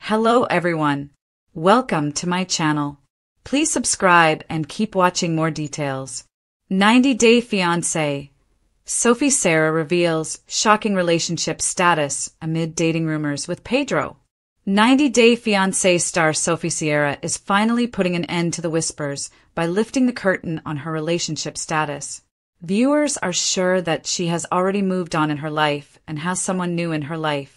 Hello everyone. Welcome to my channel. Please subscribe and keep watching more details. 90-Day Fiance. Sophie Seirra reveals shocking relationship status amid dating rumors with Pedro. 90-Day Fiance star Sophie Seirra is finally putting an end to the whispers by lifting the curtain on her relationship status. Viewers are sure that she has already moved on in her life and has someone new in her life.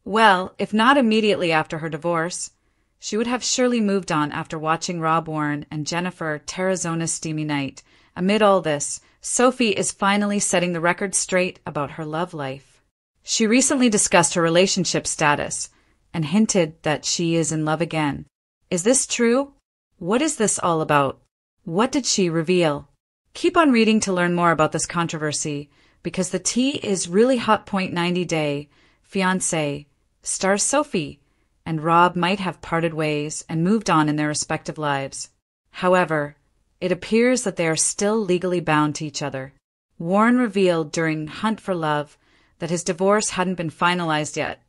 Well, if not immediately after her divorce, she would have surely moved on after watching Rob Warren and Jennifer Terrazona's steamy night. Amid all this, Sophie is finally setting the record straight about her love life. She recently discussed her relationship status and hinted that she is in love again. Is this true? What is this all about? What did she reveal? Keep on reading to learn more about this controversy, because the tea is really hot. 90-Day Fiance stars Sophie and Rob might have parted ways and moved on in their respective lives. However, it appears that they are still legally bound to each other. Warren revealed during Hunt for Love that his divorce hadn't been finalized yet,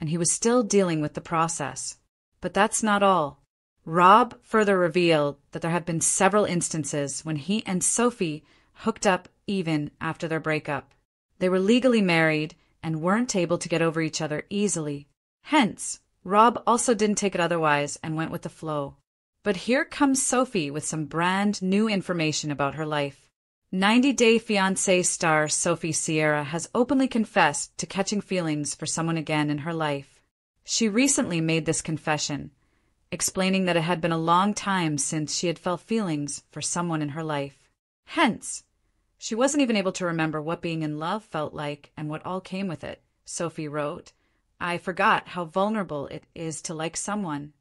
and he was still dealing with the process. But that's not all. Rob further revealed that there have been several instances when he and Sophie hooked up even after their breakup. They were legally married and weren't able to get over each other easily. Hence, Rob also didn't take it otherwise and went with the flow. But here comes Sophie with some brand new information about her life. 90-Day Fiancé star Sophie Seirra has openly confessed to catching feelings for someone again in her life. She recently made this confession, explaining that it had been a long time since she had felt feelings for someone in her life. Hence, she wasn't even able to remember what being in love felt like and what all came with it. Sophie wrote, "I forgot how vulnerable it is to like someone."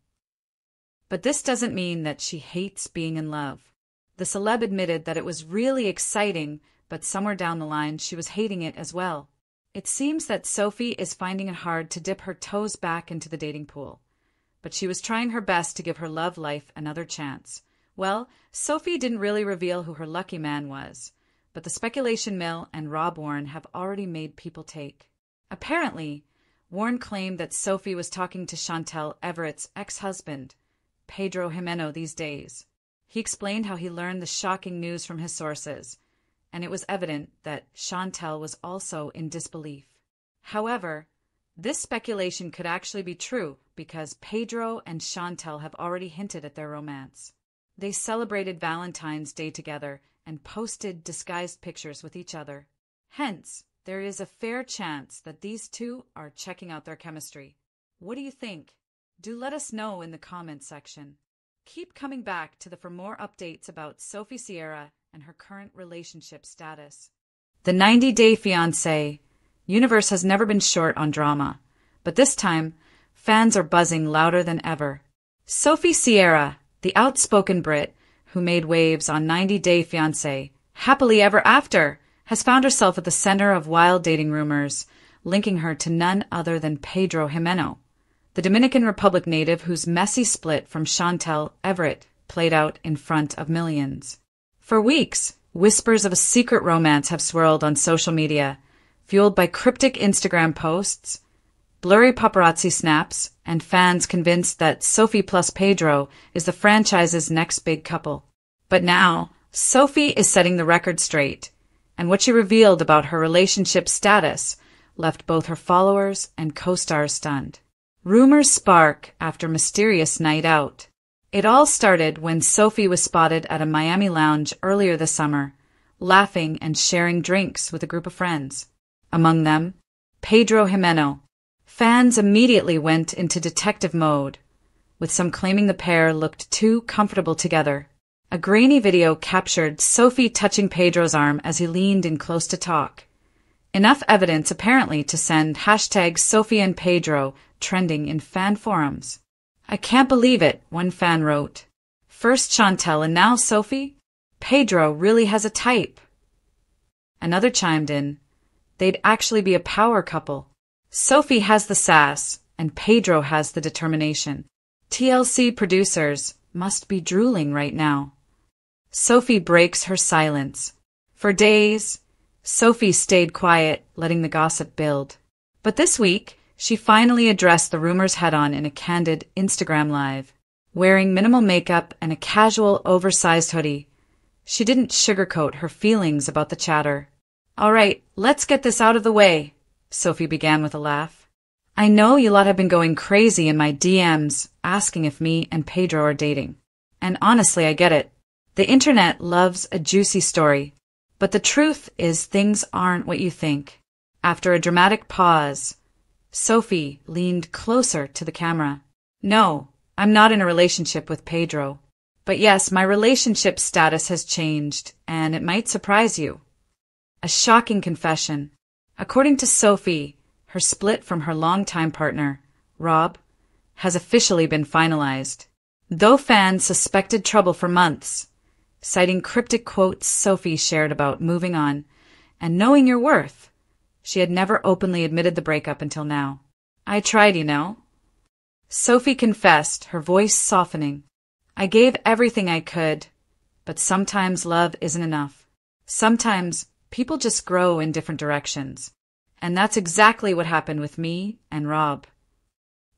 But this doesn't mean that she hates being in love. The celeb admitted that it was really exciting, but somewhere down the line she was hating it as well. It seems that Sophie is finding it hard to dip her toes back into the dating pool, but she was trying her best to give her love life another chance. Well, Sophie didn't really reveal who her lucky man was, but the speculation mill and Rob Warren have already made people take. Apparently, Warren claimed that Sophie was talking to Chantel Everett's ex-husband, Pedro Jimeno, these days. He explained how he learned the shocking news from his sources, and it was evident that Chantel was also in disbelief. However, this speculation could actually be true because Pedro and Chantel have already hinted at their romance. They celebrated Valentine's Day together and posted disguised pictures with each other. Hence, there is a fair chance that these two are checking out their chemistry. What do you think? Do let us know in the comments section. Keep coming back for more updates about Sophie Seirra and her current relationship status. The 90-Day Fiancé universe has never been short on drama, but this time, fans are buzzing louder than ever. Sophie Seirra, the outspoken Brit who made waves on 90-Day Fiancé, Happily Ever After, has found herself at the center of wild dating rumors, linking her to none other than Pedro Jimeno, the Dominican Republic native whose messy split from Chantel Everett played out in front of millions. For weeks, whispers of a secret romance have swirled on social media, fueled by cryptic Instagram posts, blurry paparazzi snaps, and fans convinced that Sophie plus Pedro is the franchise's next big couple. But now, Sophie is setting the record straight, and what she revealed about her relationship status left both her followers and co-stars stunned. Rumors spark after mysterious night out. It all started when Sophie was spotted at a Miami lounge earlier this summer, laughing and sharing drinks with a group of friends. Among them, Pedro Jimeno. Fans immediately went into detective mode, with some claiming the pair looked too comfortable together. A grainy video captured Sophie touching Pedro's arm as he leaned in close to talk. Enough evidence apparently to send #SophieandPedro trending in fan forums. "I can't believe it," one fan wrote. "First Chantel and now Sophie? Pedro really has a type." Another chimed in, "They'd actually be a power couple. Sophie has the sass, and Pedro has the determination. TLC producers must be drooling right now." Sophie breaks her silence. For days, Sophie stayed quiet, letting the gossip build. But this week, She finally addressed the rumors head-on in a candid Instagram Live. Wearing minimal makeup and a casual, oversized hoodie, she didn't sugarcoat her feelings about the chatter. "All right, let's get this out of the way," Sophie began with a laugh. "I know you lot have been going crazy in my DMs, asking if me and Pedro are dating. And honestly, I get it. The internet loves a juicy story. But the truth is things aren't what you think." After a dramatic pause, Sophie leaned closer to the camera. "No, I'm not in a relationship with Pedro. But yes, my relationship status has changed, and it might surprise you. A shocking confession. According to Sophie, her split from her longtime partner, Rob, has officially been finalized. Though fans suspected trouble for months, citing cryptic quotes Sophie shared about moving on and knowing your worth, she had never openly admitted the breakup until now. "I tried, you know," Sophie confessed, her voice softening. "I gave everything I could, but sometimes love isn't enough. Sometimes people just grow in different directions. And that's exactly what happened with me and Rob."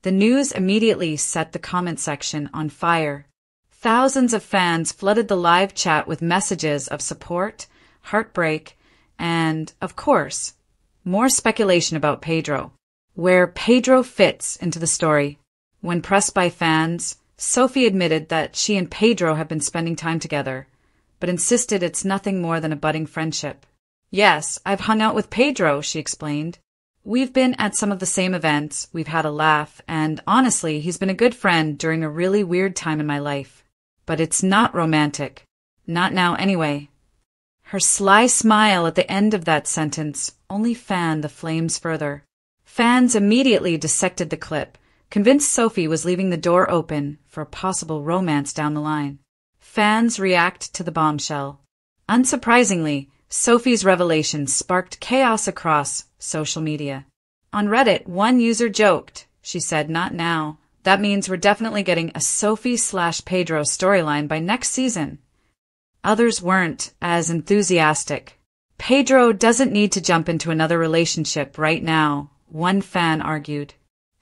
The news immediately set the comment section on fire. Thousands of fans flooded the live chat with messages of support, heartbreak, and, of course, more speculation about Pedro. Where Pedro fits into the story. When pressed by fans, Sophie admitted that she and Pedro have been spending time together, but insisted it's nothing more than a budding friendship. "Yes, I've hung out with Pedro," she explained. "We've been at some of the same events, we've had a laugh, and honestly, he's been a good friend during a really weird time in my life. But it's not romantic. Not now anyway." Her sly smile at the end of that sentence only fanned the flames further. Fans immediately dissected the clip, convinced Sophie was leaving the door open for a possible romance down the line. Fans react to the bombshell. Unsurprisingly, Sophie's revelation sparked chaos across social media. On Reddit, one user joked. She said, "Not now. That means we're definitely getting a Sophie/Pedro storyline by next season." Others weren't as enthusiastic. "Pedro doesn't need to jump into another relationship right now," one fan argued.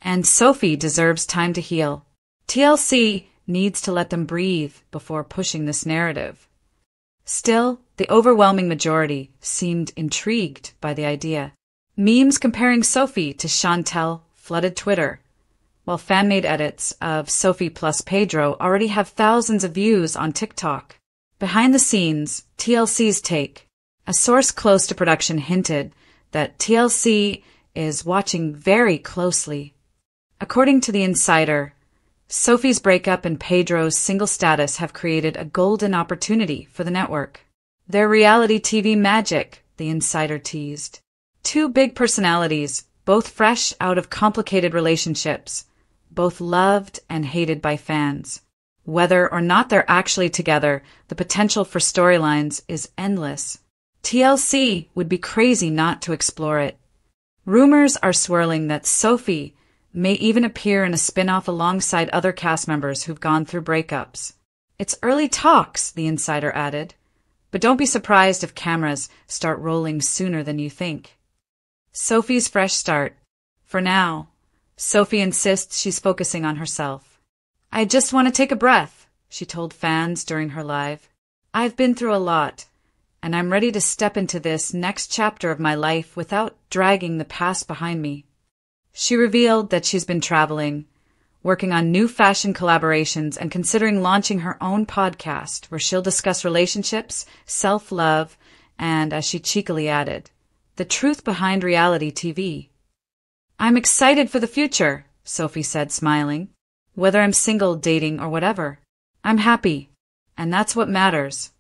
"And Sophie deserves time to heal. TLC needs to let them breathe before pushing this narrative." Still, the overwhelming majority seemed intrigued by the idea. Memes comparing Sophie to Chantel flooded Twitter, while fan-made edits of Sophie plus Pedro already have thousands of views on TikTok. Behind the scenes, TLC's take. A source close to production hinted that TLC is watching very closely. According to The Insider, Sophie's breakup and Pedro's single status have created a golden opportunity for the network. Their reality TV magic, The Insider teased. Two big personalities, both fresh out of complicated relationships, both loved and hated by fans. Whether or not they're actually together, the potential for storylines is endless. TLC would be crazy not to explore it. Rumors are swirling that Sophie may even appear in a spin-off alongside other cast members who've gone through breakups. "It's early talks," The Insider added, "but don't be surprised if cameras start rolling sooner than you think." Sophie's fresh start. For now, Sophie insists she's focusing on herself. "I just want to take a breath," she told fans during her live. "I've been through a lot, and I'm ready to step into this next chapter of my life without dragging the past behind me." She revealed that she's been traveling, working on new fashion collaborations, and considering launching her own podcast where she'll discuss relationships, self-love, and, as she cheekily added, the truth behind reality TV. "I'm excited for the future," Sophie said, smiling. "Whether I'm single, dating, or whatever, I'm happy, and that's what matters."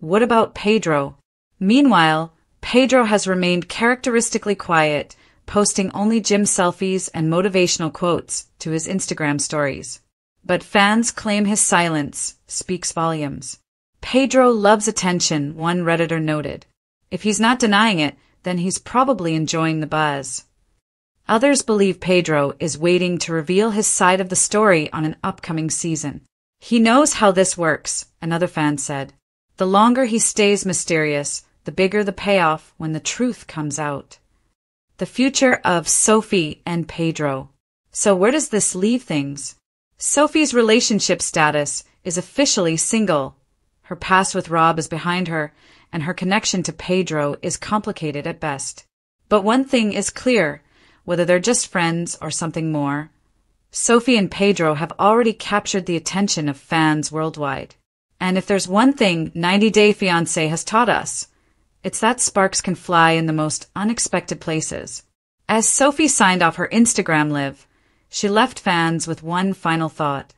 What about Pedro? Meanwhile, Pedro has remained characteristically quiet, posting only gym selfies and motivational quotes to his Instagram stories. But fans claim his silence speaks volumes. "Pedro loves attention," one Redditor noted. "If he's not denying it, then he's probably enjoying the buzz." Others believe Pedro is waiting to reveal his side of the story on an upcoming season. "He knows how this works," another fan said. "The longer he stays mysterious, the bigger the payoff when the truth comes out." The future of Sophie and Pedro. So where does this leave things? Sophie's relationship status is officially single. Her past with Rob is behind her, and her connection to Pedro is complicated at best. But one thing is clear, whether they're just friends or something more, Sophie and Pedro have already captured the attention of fans worldwide. And if there's one thing 90 Day Fiance has taught us, it's that sparks can fly in the most unexpected places. As Sophie signed off her Instagram live, she left fans with one final thought,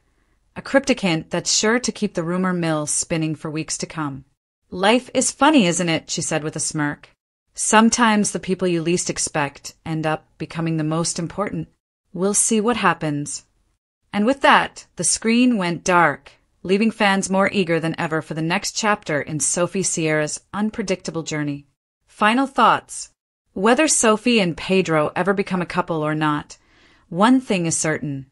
a cryptic hint that's sure to keep the rumor mill spinning for weeks to come. Life is funny, isn't it? She said with a smirk. Sometimes the people you least expect end up becoming the most important. We'll see what happens. And with that, the screen went dark, leaving fans more eager than ever for the next chapter in Sophie Seirra's unpredictable journey. Final thoughts. Whether Sophie and Pedro ever become a couple or not, one thing is certain.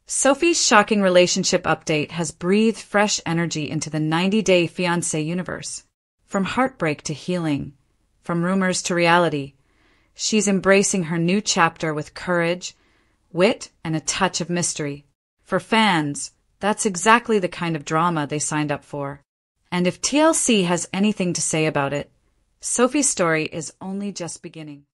Sophie's shocking relationship update has breathed fresh energy into the 90 Day Fiancé universe. From heartbreak to healing, from rumors to reality, she's embracing her new chapter with courage, wit, and a touch of mystery. For fans, that's exactly the kind of drama they signed up for. And if TLC has anything to say about it, Sophie's story is only just beginning.